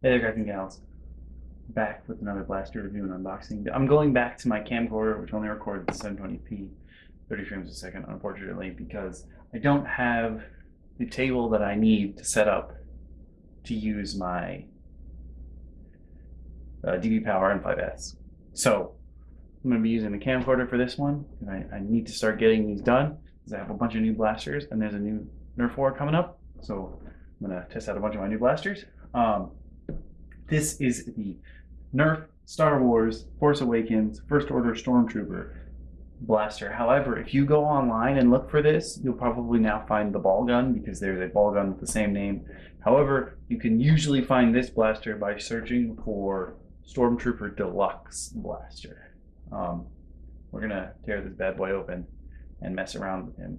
Hey there, guys and gals. Back with another blaster review and unboxing. I'm going back to my camcorder, which only records 720p, 30 frames a second, unfortunately, because I don't have the table that I need to set up to use my DV Power M5S. So I'm going to be using the camcorder for this one, and I need to start getting these done because I have a bunch of new blasters, and there's a new Nerf war coming up. So I'm going to test out a bunch of my new blasters. This is the Nerf Star Wars Force Awakens First Order Stormtrooper blaster. However, if you go online and look for this, you'll probably now find the ball gun because there's a ball gun with the same name. However, you can usually find this blaster by searching for Stormtrooper Deluxe blaster. We're gonna tear this bad boy open and mess around with him.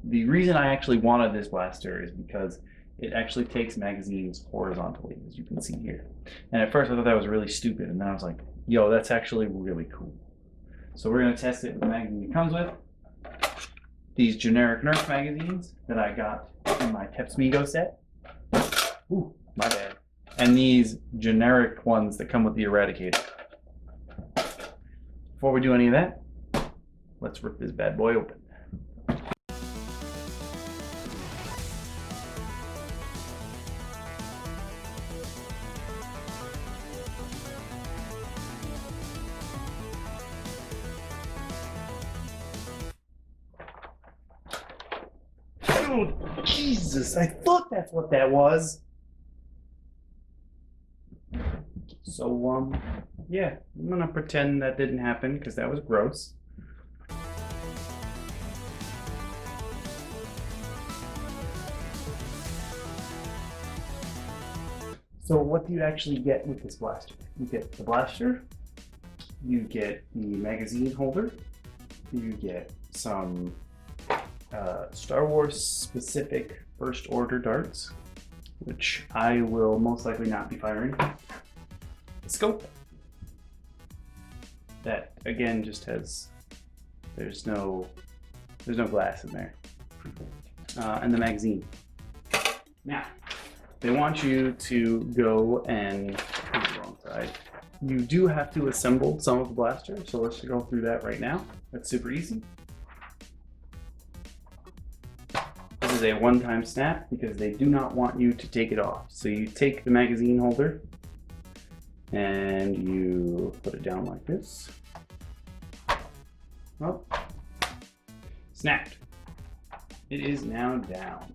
The reason I actually wanted this blaster is because it actually takes magazines horizontally, as you can see here. And at first I thought that was really stupid, and then I was like, yo, that's actually really cool. So we're gonna test it with the magazine it comes with. These generic Nerf magazines that I got in my Tepsmigo set. Ooh, my bad. And these generic ones that come with the Eradicator. Before we do any of that, let's rip this bad boy open. Oh, Jesus, I thought that's what that was. So, yeah, I'm gonna pretend that didn't happen because that was gross. So what do you actually get with this blaster? You get the blaster, you get the magazine holder, you get some Star Wars specific First Order darts, which I will most likely not be firing. The scope, that again just has, there's no glass in there, and the magazine. Now, they want you to go and, here's the wrong side. You do have to assemble some of the blaster, so let's go through that right now. That's super easy. This is a one-time snap because they do not want you to take it off. So you take the magazine holder and you put it down like this. Oh, snapped. It is now down.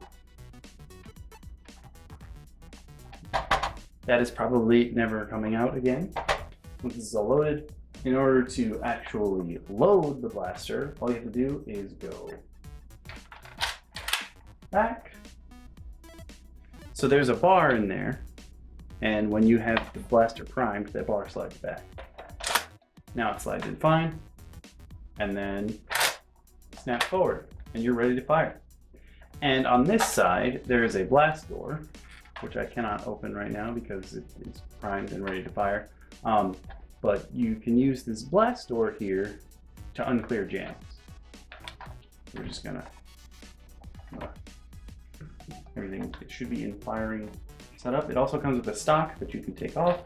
That is probably never coming out again. Once this is all loaded, in order to actually load the blaster, all you have to do is go back. So there's a bar in there, and when you have the blaster primed, that bar slides back. Now it slides in fine, and then snap forward, and you're ready to fire. And on this side, there is a blast door, which I cannot open right now because it is primed and ready to fire. But you can use this blast door here to unclear jams. We're just gonna, everything should be in firing setup. It also comes with a stock that you can take off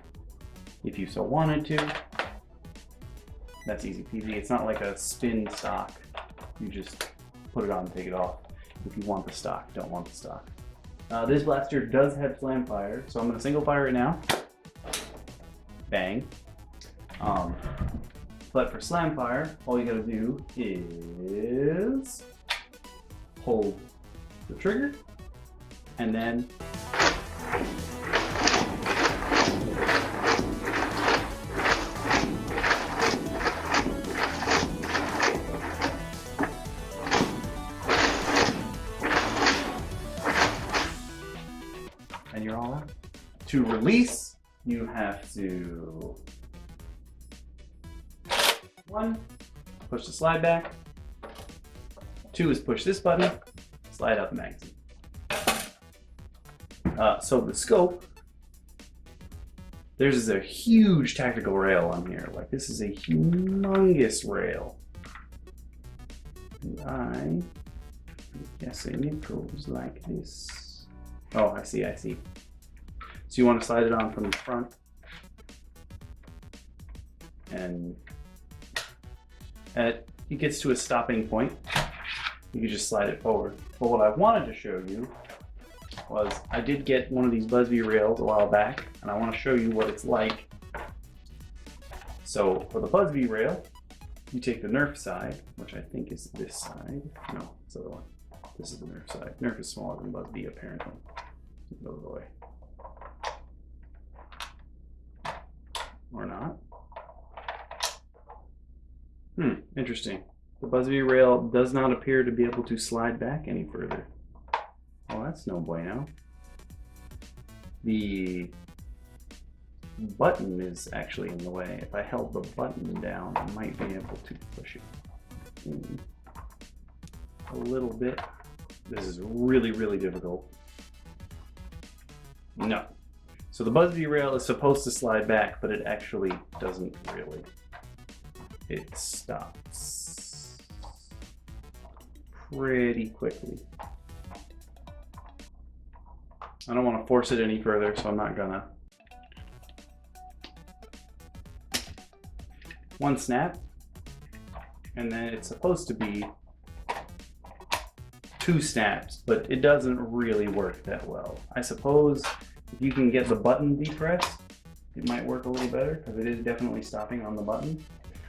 if you so wanted to. That's easy peasy. It's not like a spin stock. You just put it on and take it off. If you want the stock, don't want the stock. This blaster does have slam fire, so I'm going to single fire it now. Bang. But for slam fire, all you got to do is hold the trigger and then and you're all out. To release, you have to, one, push the slide back. Two is push this button, slide out the magazine. So the scope, there's a huge tactical rail on here. Like, this is a humongous rail. And I'm guessing it goes like this. Oh, I see. So you want to slide it on from the front, and it gets to a stopping point. You can just slide it forward. But what I wanted to show you was I did get one of these Busby rails a while back, and I want to show you what it's like. So for the Busby rail, you take the Nerf side, which I think is this side. No, it's the other one. This is the Nerf side. Nerf is smaller than Busby, apparently. Go the way. Or not. Interesting. The Busby rail does not appear to be able to slide back any further. Oh, that's no bueno. The button is actually in the way. If I held the button down, I might be able to push it in a little bit. This is really, really difficult. No. So the Busby rail is supposed to slide back, but it actually doesn't really. It stops pretty quickly. I don't want to force it any further, so I'm not gonna. One snap, and then it's supposed to be 2 snaps, but it doesn't really work that well. I suppose if you can get the button depressed, it might work a little better, because it is definitely stopping on the button.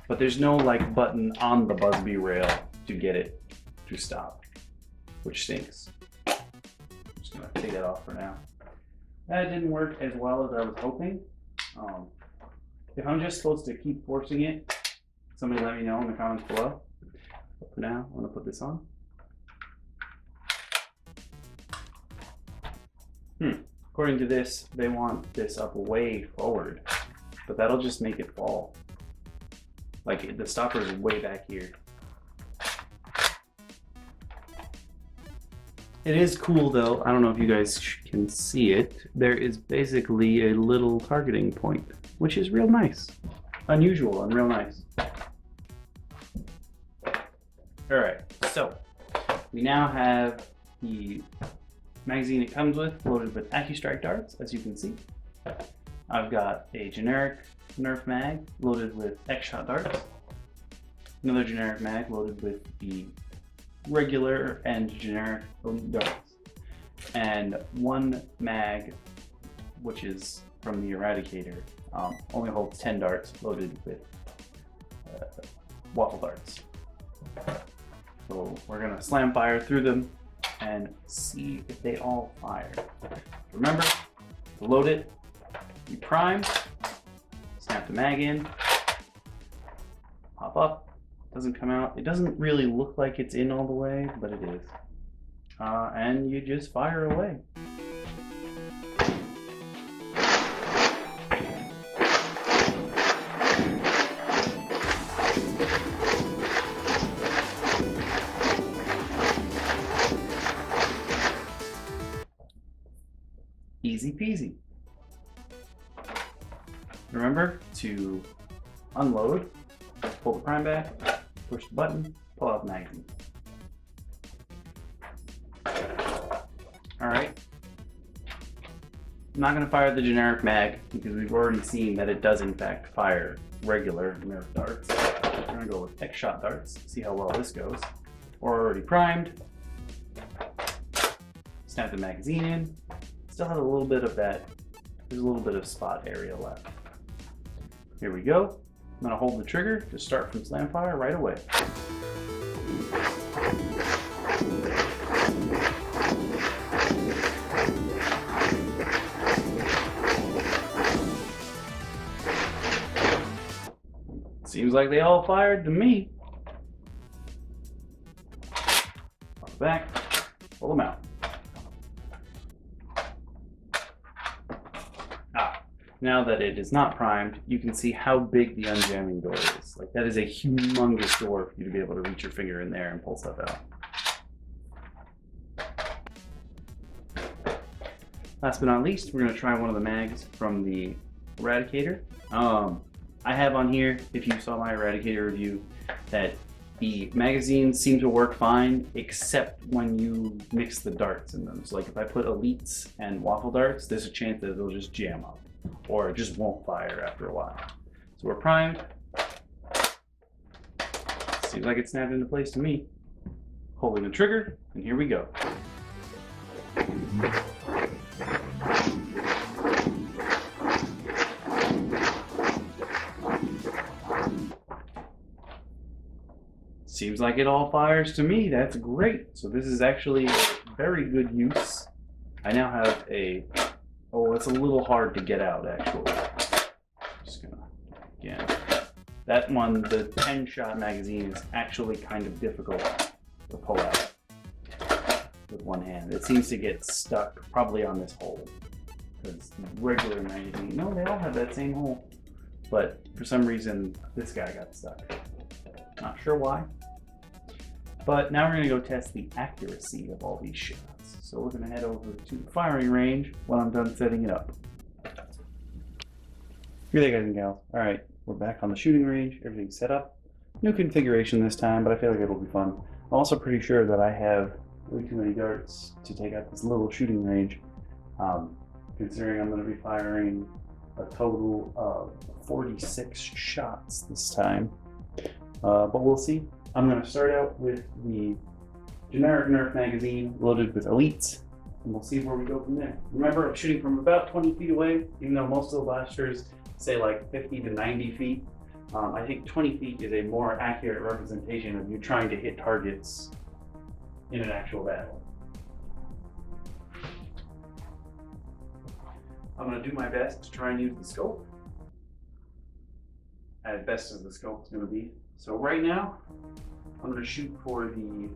But there's no like button on the Busby rail to get it to stop, which stinks. I'm just gonna take that off for now. That didn't work as well as I was hoping. If I'm just supposed to keep forcing it, somebody let me know in the comments below. But for now, I'm gonna put this on. According to this, they want this up way forward, but that'll just make it fall. Like the stopper is way back here. It is cool though. I don't know if you guys can see it. There is basically a little targeting point, which is real nice. Unusual and real nice. Alright, so we now have the magazine it comes with loaded with AccuStrike darts, as you can see. I've got a generic Nerf mag loaded with X-Shot darts. Another generic mag loaded with the regular and generic elite darts. And one mag, which is from the Eradicator, only holds 10 darts loaded with waffle darts. So we're gonna slam fire through them and see if they all fire. Remember, to load it, you prime, snap the mag in, pop up, doesn't come out. It doesn't really look like it's in all the way, but it is. And you just fire away. Easy peasy. Remember to unload, pull the prime back, push the button, pull out the magazine. Alright. I'm not going to fire the generic mag because we've already seen that it does in fact fire regular Nerf darts. We're going to go with X-Shot darts, see how well this goes. We're already primed. Snap the magazine in. Still has a little bit of that, there's a little bit of spot area left. Here we go. I'm gonna hold the trigger to start from slam fire right away. Seems like they all fired to me. Pop back, pull them out. Now that it is not primed, you can see how big the unjamming door is. Like, that is a humongous door for you to be able to reach your finger in there and pull stuff out. Last but not least, we're going to try one of the mags from the Eradicator. I have on here, if you saw my Eradicator review, that The magazines seem to work fine, except when you mix the darts in them. So like if I put elites and waffle darts, there's a chance that they'll just jam up, or it just won't fire after a while. So we're primed. Seems like it snapped into place to me. Holding the trigger, and here we go. Seems like it all fires to me. That's great. So this is actually very good use. I now have a, oh, it's a little hard to get out actually. Just gonna, again, that one, the 10-shot magazine is actually kind of difficult to pull out with one hand. It seems to get stuck probably on this hole. Because regular magazine, no, they all have that same hole. But for some reason, this guy got stuck. Not sure why. But now we're going to go test the accuracy of all these shots. So we're going to head over to the firing range when I'm done setting it up. Here they guys and gals. Alright, we're back on the shooting range. Everything's set up. New configuration this time, but I feel like it'll be fun. I'm also pretty sure that I have way too many darts to take out this little shooting range. Considering I'm going to be firing a total of 46 shots this time. But we'll see. I'm going to start out with the generic Nerf magazine loaded with elites, and we'll see where we go from there. Remember, I'm shooting from about 20 feet away, even though most of the blasters say like 50 to 90 feet. I think 20 feet is a more accurate representation of you trying to hit targets in an actual battle. I'm going to do my best to try and use the scope as best as the scope is going to be. So right now, I'm going to shoot for the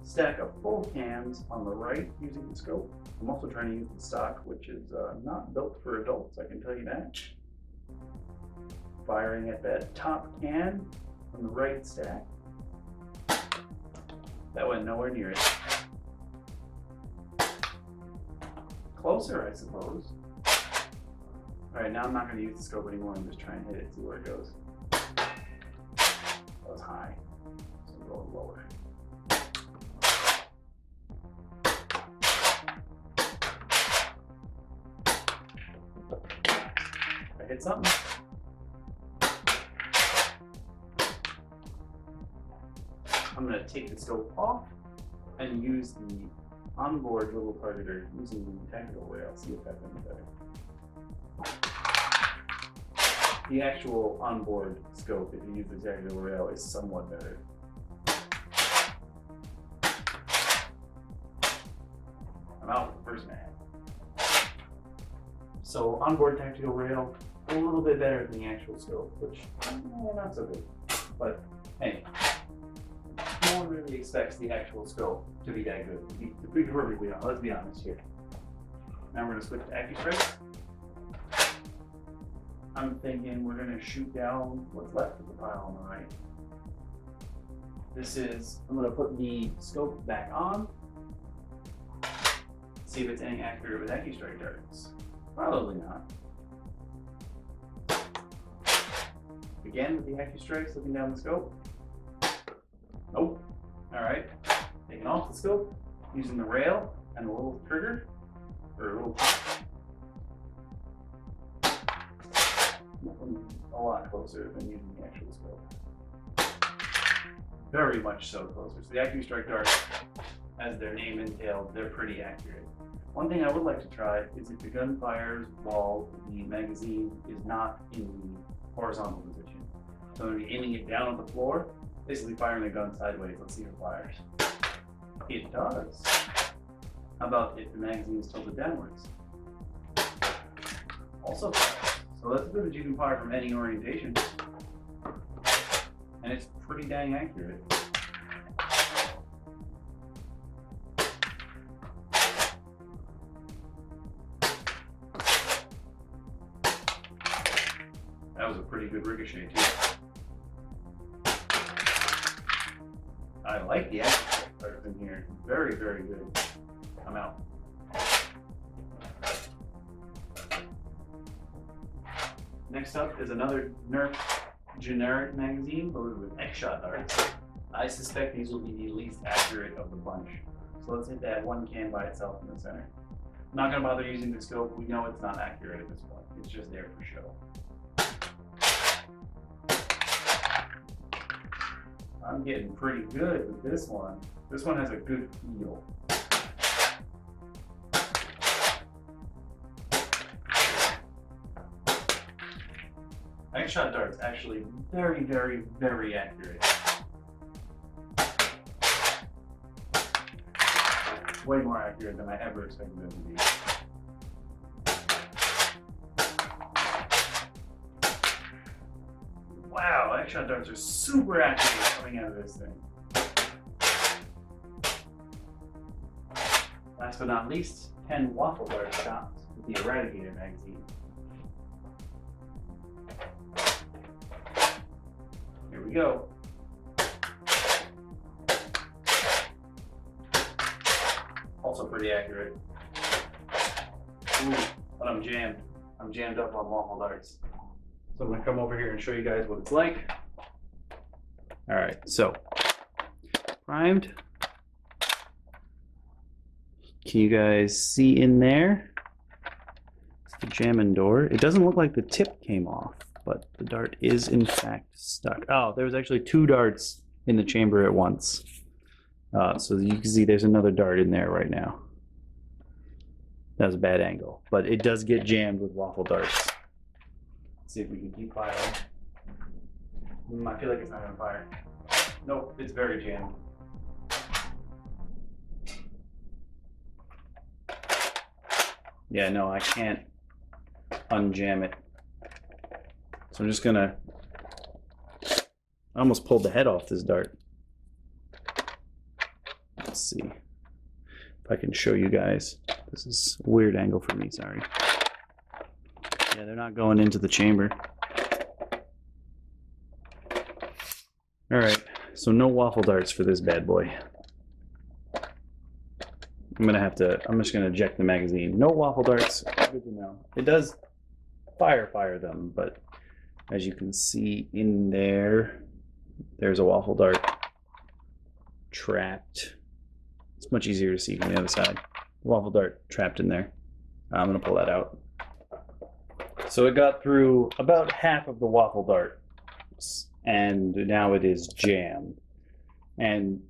stack of full cams on the right using the scope. I'm also trying to use the stock, which is not built for adults, I can tell you that. Firing at that top can on the right stack. That went nowhere near it. Closer, I suppose. Alright, now I'm not going to use the scope anymore. I'm just trying to hit it, see where it goes. That was high, so I'm going lower. I hit something. I'm going to take the scope off and use the onboard little targeter using the tactical rail. See if that's any better. The actual onboard scope, if you use the tactical rail, is somewhat better. I'm out with the first mag. So onboard tactical rail, a little bit better than the actual scope, which not so good. But hey, no one really expects the actual scope to be that good. To be perfectly honest, let's be honest here. Now we're going to switch to AccuStrike. I'm thinking we're going to shoot down what's left of the pile on the right. I'm going to put the scope back on. See if it's any accurate with AccuStrike darts. Probably not. Again with the AccuStrikes, looking down the scope. Nope. Alright. Taking off the scope, using the rail and a little trigger, or a little pop. A lot closer than using the actual scope. Very much so closer. So the AccuStrike darts, as their name entailed, they're pretty accurate. One thing I would like to try is if the gun fires while the magazine is not in the horizontal position. So I'm going to be aiming it down at the floor, basically firing the gun sideways. Let's see if it fires. It does. How about if the magazine is tilted downwards? Also fires. So that's good that you can fire from any orientation. And it's pretty dang accurate. That was a pretty good ricochet too. I like the action darts in here. Very, very good. I'm out. Next up is another Nerf generic magazine loaded with X-shot darts. I suspect these will be the least accurate of the bunch. So let's hit that one can by itself in the center. I'm not gonna bother using the scope. We know it's not accurate at this point. It's just there for show. I'm getting pretty good with this one. This one has a good feel. X-shot darts actually very, very, very accurate. Way more accurate than I ever expected them to be. Wow, X-shot darts are super accurate coming out of this thing. Last but not least, 10 waffle dart shots with the Eradicator magazine. Here we go. Also pretty accurate. Ooh, but I'm jammed. I'm jammed up on waffle darts. So I'm gonna come over here and show you guys what it's like. All right, so primed. Can you guys see in there? It's the jamming door. It doesn't look like the tip came off, but the dart is in fact stuck. Oh, there was actually 2 darts in the chamber at once. So you can see there's another dart in there right now. That was a bad angle, but it does get jammed with waffle darts. Let's see if we can keep firing. I feel like it's not gonna fire. Nope, it's very jammed. Yeah, no, I can't unjam it. So I'm just gonna, I almost pulled the head off this dart. Let's see if I can show you guys. This is a weird angle for me, sorry. Yeah, they're not going into the chamber. All right, so no waffle darts for this bad boy. I'm just gonna eject the magazine. No waffle darts, good to know. It does fire them, but as you can see in there, there's a waffle dart trapped. It's much easier to see from the other side. Waffle dart trapped in there. I'm gonna pull that out. So it got through about half of the waffle dart, and now it is jammed. And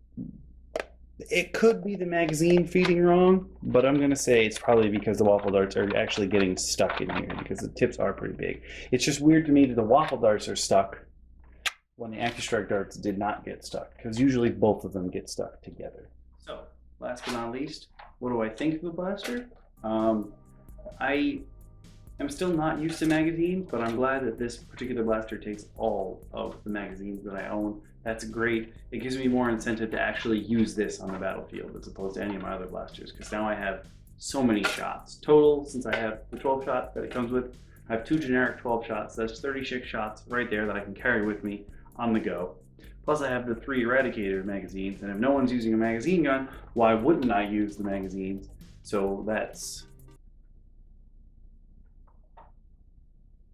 it could be the magazine feeding wrong, but I'm gonna say it's probably because the waffle darts are actually getting stuck in here because the tips are pretty big. It's just weird to me that the waffle darts are stuck when the AccuStrike darts did not get stuck, because usually both of them get stuck together. So, last but not least, what do I think of the blaster? I am still not used to magazines, but I'm glad that this particular blaster takes all of the magazines that I own. That's great. It gives me more incentive to actually use this on the battlefield as opposed to any of my other blasters, because now I have so many shots. Total, since I have the 12 shot that it comes with, I have 2 generic 12 shots. That's 36 shots right there that I can carry with me on the go. Plus I have the 3 Eradicator magazines, and if no one's using a magazine gun, why wouldn't I use the magazines? So that's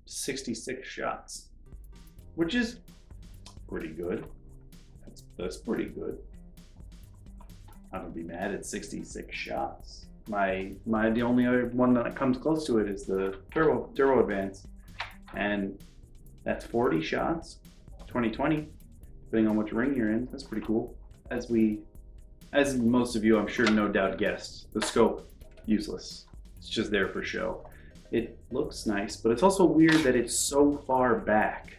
66 shots, which is pretty good. That's pretty good. I would be mad at 66 shots. The only other one that comes close to it is the Turbo Advance, and that's 40 shots, 20/20, depending on which ring you're in. That's pretty cool. As most of you, I'm sure, no doubt guessed, the scope, useless. It's just there for show. It looks nice, but it's also weird that it's so far back.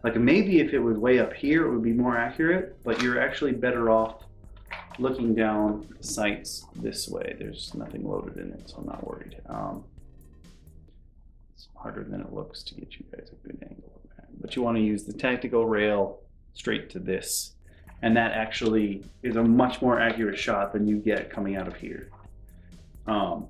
Like maybe if it was way up here, it would be more accurate, but you're actually better off looking down the sights this way. There's nothing loaded in it, so I'm not worried. It's harder than it looks to get you guys a good angle of that. But you want to use the tactical rail straight to this. And that actually is a much more accurate shot than you get coming out of here. But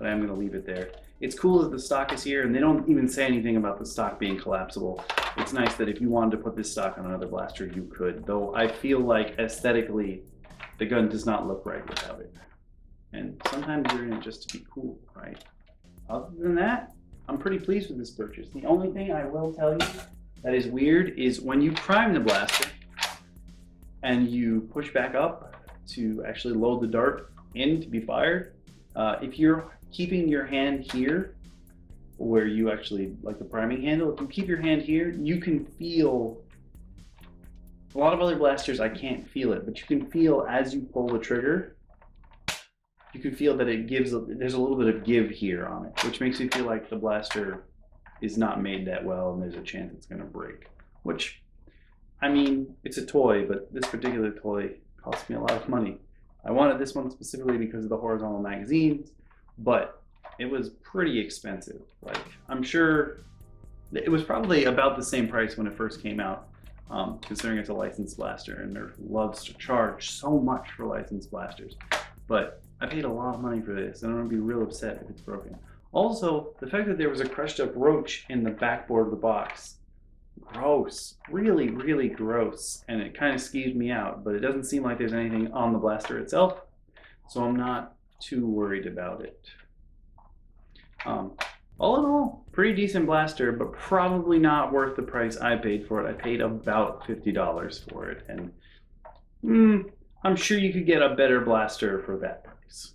I'm going to leave it there. It's cool that the stock is here, and they don't even say anything about the stock being collapsible. It's nice that if you wanted to put this stock on another blaster, you could. Though I feel like aesthetically, the gun does not look right without it. And sometimes you're in it just to be cool, right? Other than that, I'm pretty pleased with this purchase. The only thing I will tell you that is weird is when you prime the blaster, and you push back up to actually load the dart in to be fired. If you're keeping your hand here, where you actually, like the priming handle, if you keep your hand here, you can feel, a lot of other blasters I can't feel it, but you can feel as you pull the trigger, you can feel that it gives, there's a little bit of give here on it, which makes you feel like the blaster is not made that well and there's a chance it's going to break. Which, I mean, it's a toy, but this particular toy cost me a lot of money. I wanted this one specifically because of the horizontal magazines, but it was pretty expensive. Like, I'm sure it was probably about the same price when it first came out, considering it's a licensed blaster, and Nerf loves to charge so much for licensed blasters. But I paid a lot of money for this, and I'm gonna be real upset if it's broken. Also, the fact that there was a crushed up roach in the backboard of the box, gross, really, really gross, and it kind of skeeved me out, but it doesn't seem like there's anything on the blaster itself, so I'm not too worried about it. All in all, pretty decent blaster, but probably not worth the price I paid for it. I paid about $50 for it, and I'm sure you could get a better blaster for that price.